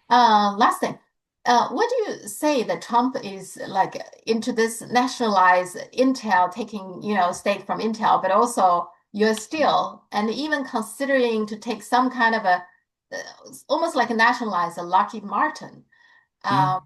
Last thing, what do you say that Trump is like into this nationalized Intel, taking, stake from Intel, but also US Steel, and even considering to take some kind of uh, almost like a nationalized Lockheed Martin. Mm. Um,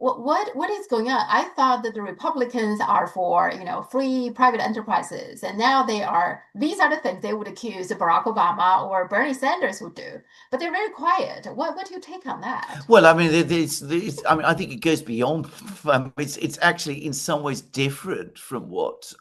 what is going on? I thought that the Republicans are for, free private enterprises, and now these are the things they would accuse Barack Obama or Bernie Sanders would do, but they're very quiet. What do you take on that? Well, I mean, I mean, I think it goes beyond. It's actually in some ways different from what,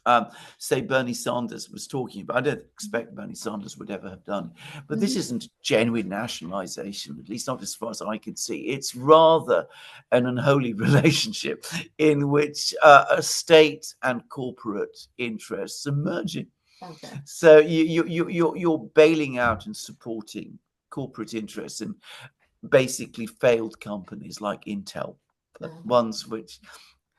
say, Bernie Sanders was talking about. I don't expect Bernie Sanders would ever have done, but this Mhm. isn't genuine nationalisation, at least not as far as I can see. It's rather an unholy relationship in which a state and corporate interests are merging. Okay. So you're bailing out and supporting corporate interests and basically failed companies like Intel, but Mhm. ones which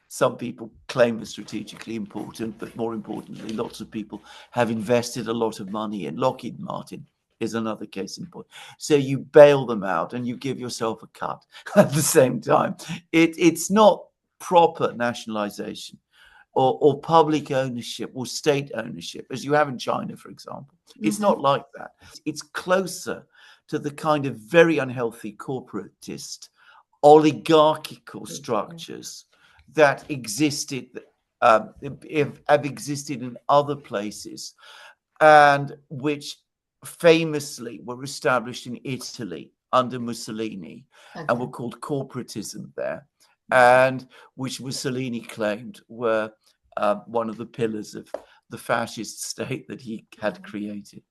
some people claim are strategically important, but more importantly, lots of people have invested a lot of money in. Lockheed Martin is another case in point. So you bail them out and you give yourself a cut at the same time. It's not proper nationalization or public ownership or state ownership, as you have in China, for example. It's Mhm. not like that. It's closer to the kind of very unhealthy corporatist, oligarchical structures that have existed in other places and which famously were established in Italy under Mussolini and Okay. were called corporatism there, and which Mussolini claimed were one of the pillars of the fascist state that he had Mhm. created.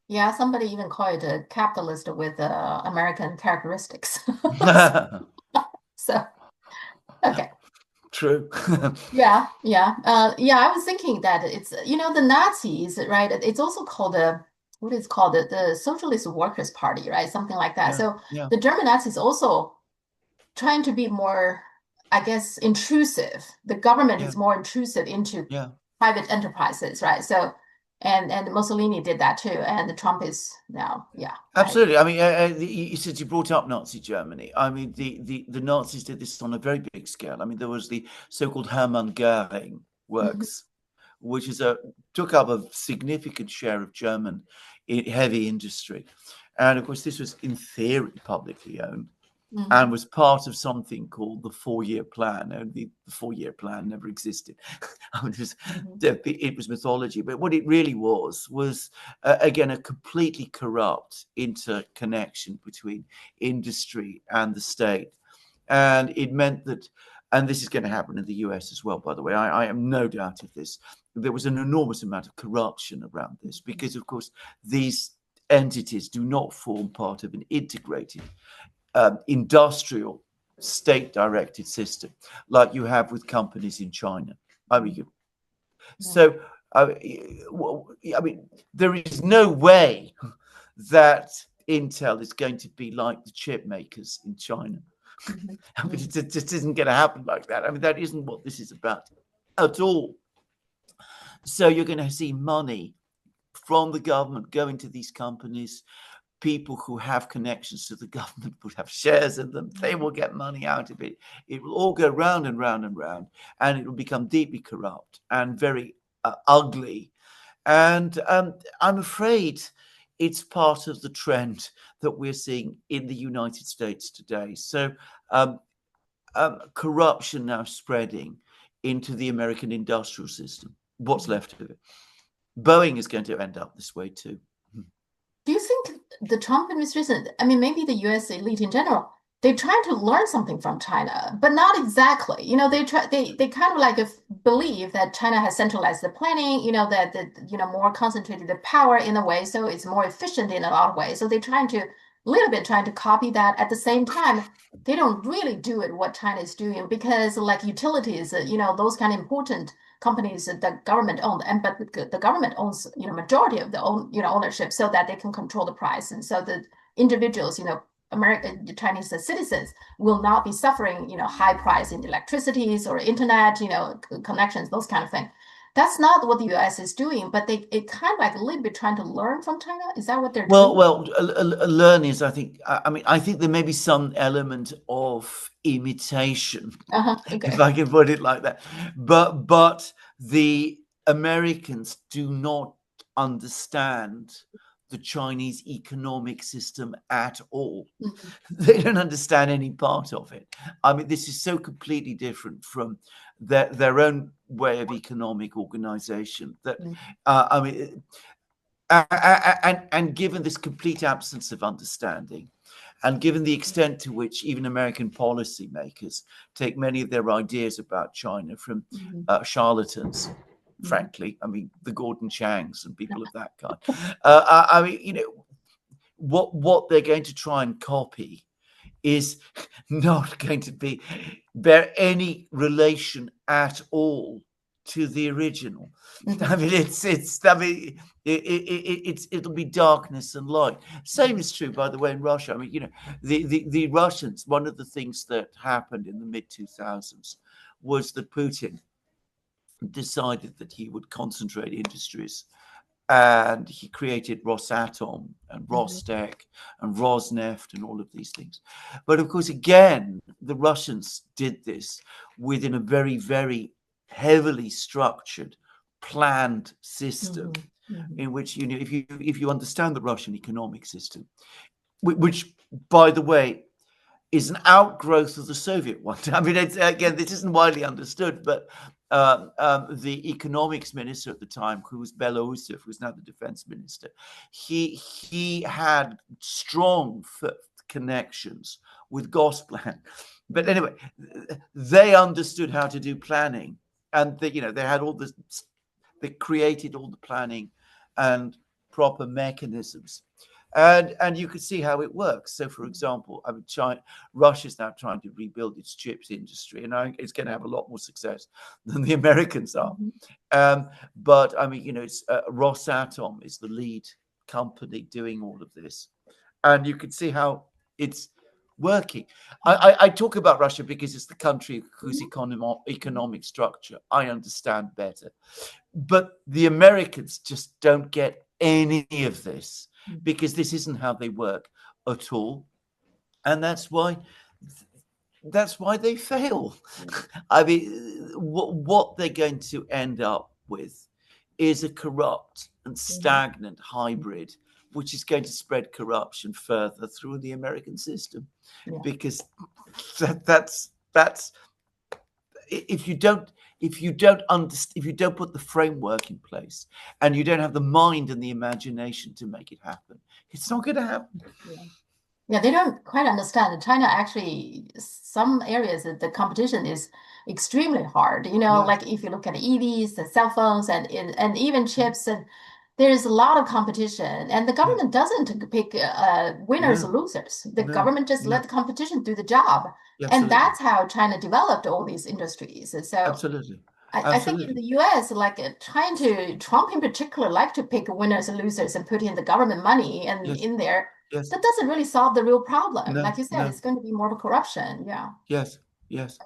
Yeah, somebody even called it a capitalist with American characteristics. So, okay. True. Yeah, yeah. Yeah, I was thinking that it's, the Nazis, right? It's also called what is called the Socialist Workers' Party, right? Something like that. Yeah, So yeah, the German Nazis also trying to be more, I guess, intrusive. The government yeah, is more intrusive into yeah. private enterprises, right? So, and Mussolini did that too, and Trump is now, yeah, right. Absolutely. I mean, you said you brought up Nazi Germany. I mean, the Nazis did this on a very big scale. I mean, there was the so-called Hermann Goering Mhm. works, which took up a significant share of German heavy industry, and of course, this was in theory publicly owned and Mhm. was part of something called the 4-year plan. And the 4-year plan never existed. Mhm. It was mythology. But what it really was again, a completely corrupt interconnection between industry and the state. And it meant that, and this is going to happen in the US as well, by the way, I am no doubt of this, there was an enormous amount of corruption around this because, of course, these entities do not form part of an integrated industrial state directed system like you have with companies in China. I mean, Mhm. so I mean, there is no way that Intel is going to be like the chip makers in China. Mhm. I mean, Mhm. it just isn't going to happen like that. I mean, that isn't what this is about at all. So you're going to see money from the government go into these companies. People who have connections to the government will have shares in them. They will get money out of it. It will all go round and round and round, and it will become deeply corrupt and very ugly. And I'm afraid it's part of the trend that we're seeing in the United States today. So um, corruption now spreading into the American industrial system. What's Mhm. left of it? Boeing is going to end up this way too. Do you think the Trump administration, I mean, maybe the US elite in general, they're trying to learn something from China, but not exactly. They kind of like believe that China has centralized the planning, more concentrated the power in a way, so it's more efficient in a lot of ways. So they're little bit trying to copy that. At the same time, they don't really do it what China is doing because like utilities, those kind of important companies that the government owned, and but the government owns majority of the ownership, so that they can control the price, and so the individuals, American Chinese citizens will not be suffering high price in electricities or internet connections, those kind of things. That's not what the US is doing, but they it kind of like a little bit trying to learn from China. Is that what they're Well, doing? well, learn is, I think. I mean, I think there may be some element of imitation, Uh-huh. if Okay. I can put it like that. But the Americans do not understand the Chinese economic system at all. Mhm. They don't understand any part of it. I mean, this is so completely different from their own way of economic organization that Mhm. I mean, and given this complete absence of understanding, and given the extent to which even American policymakers take many of their ideas about China from Mhm. charlatans, Mhm. frankly, I mean the Gordon Changs and people of that kind. I mean, what they're going to try and copy is not going to bear any relation at all to the original. I Mhm. mean, I mean, it'll be darkness and light. Same Mhm. is true, by the way, in Russia. I mean, the Russians. One of the things that happened in the mid 2000s was that Putin decided that he would concentrate industries, and he created Rosatom and Mhm. Rostec and Rosneft and all of these things. But of course, again, the Russians did this within a very, very heavily structured, planned system Mhm. Mhm. in which, if you understand the Russian economic system, which, by the way, is an outgrowth of the Soviet one. I mean, again, this isn't widely understood, but the economics minister at the time, who was Belousov, who's now the defense minister, he had strong connections with Gosplan. But Mhm. anyway, they understood how to do planning, and they had all this. They created all the planning and proper mechanisms, and you could see how it works. So, for example, I mean, Russia's now trying to rebuild its chips industry, and I think it's going to have a lot more success than the Americans are. Mhm. But I mean, it's Rosatom is the lead company doing all of this, and you can see how it's working. I talk about Russia because it's the country whose Mhm. Mhm. economic structure I understand better. But the Americans just don't get any of this Mhm. because this isn't how they work at all, and that's why they fail. I mean, what they're going to end up with is a corrupt and Mhm. stagnant hybrid, which is going to spread corruption further through the American system, Yeah. because that's if you don't if you don't put the framework in place and you don't have the mind and the imagination to make it happen, it's not going to happen. Yeah. Yeah, they don't quite understand. China actually, some areas that the competition is extremely hard. Yeah. Like if you look at EVs, the cell phones, and even chips, and there's a lot of competition. And the Yes. government doesn't pick winners or No. losers. The No. government just let No. the competition do the job. And Absolutely. that's how China developed all these industries. And so Absolutely. I think in Absolutely. the US, like Trump in particular, like to pick winners and losers and put in the government money and Yes. in there. Yes. That doesn't really solve the real problem. Like No. you said, No. it's going to be more of a corruption. Yeah. Yes. Yes.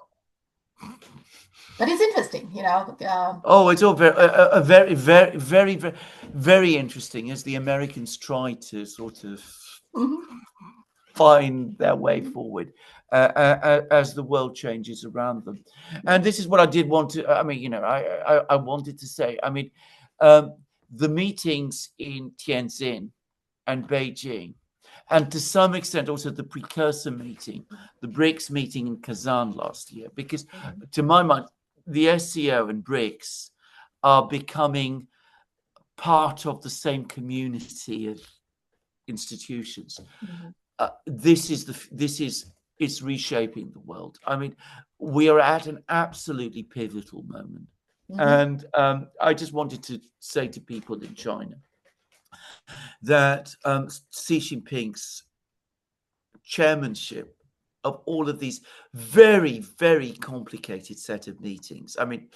But it's interesting, Oh, it's all very, very, very, very, very interesting as the Americans try to sort of Mhm. find their way Mhm. forward as the world changes around them. Yeah. And this is what I did want to. I mean, I wanted to say. I mean, um, the meetings in Tianjin and Beijing, and to some extent also the precursor meeting, the BRICS meeting in Kazan last year, because Mhm. to my mind, the SCO and BRICS are becoming part of the same community of institutions. Mhm. This is it's reshaping the world. I mean, we are at an absolutely pivotal moment, Mhm. and I just wanted to say to people in China that Xi Jinping's chairmanship of all of these very, very complicated set of meetings. I mean,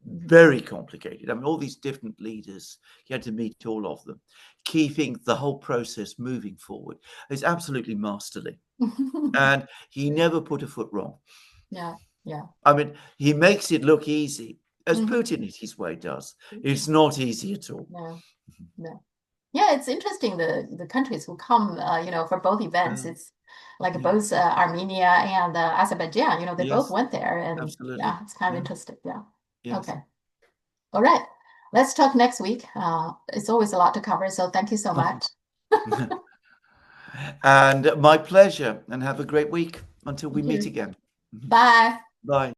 Mhm. very complicated. I mean, all these different leaders, he had to meet all of them, keeping the whole process moving forward. Is absolutely masterly. And he never put a foot wrong. Yeah. Yeah. I mean, he makes it look easy. as Hmm. Putin in his way does. It's not easy at all. No, no. Yeah, it's interesting the countries who come, for both events. Uh, It's like yeah. both Armenia and Azerbaijan. They both Yes. went there, and Absolutely. yeah, it's kind of Yeah. interesting. Yeah. Yes. Okay. All right. Let's talk next week. It's always a lot to cover, so thank you so much. And my pleasure. And have a great week until we You meet too. again. Bye. Bye.